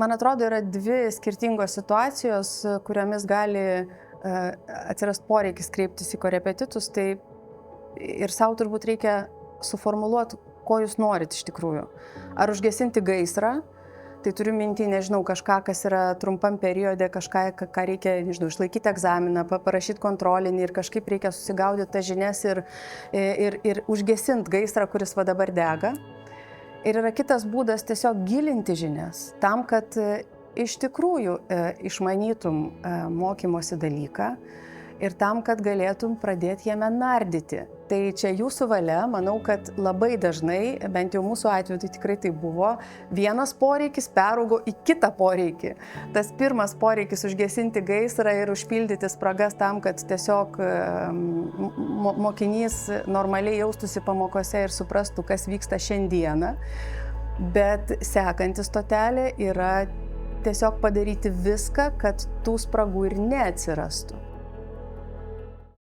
Man atrodo, yra dvi skirtingos situacijos, kuriomis gali atsirast poreikis kreiptis į korepetitus, tai ir savo turbūt reikia suformuluoti, ko jūs norit iš tikrųjų. Ar užgesinti gaisrą, tai turiu minti, nežinau, kažką, kas yra trumpam periode, kažką, ką reikia, nežinau, išlaikyti egzaminą, parašyti kontrolinį ir kažkaip reikia susigaudyti tas žinias ir užgesinti gaisrą, kuris va dabar dega. Ir yra kitas būdas tiesiog gilinti žinias, tam, kad iš tikrųjų išmanytum mokymosi dalyką ir tam, kad galėtum pradėti jame nardyti. Tai čia jūsų valia, manau, kad labai dažnai, bent jau mūsų atveju tai tikrai tai buvo, vienas poreikis peraugo į kitą poreikį. Tas pirmas poreikis užgesinti gaisrą ir užpildyti spragas tam, kad tiesiog mokinys normaliai jaustųsi pamokose ir suprastų, kas vyksta šiandieną. Bet sekanti stotelė yra tiesiog padaryti viską, kad tų spragų ir neatsirastų.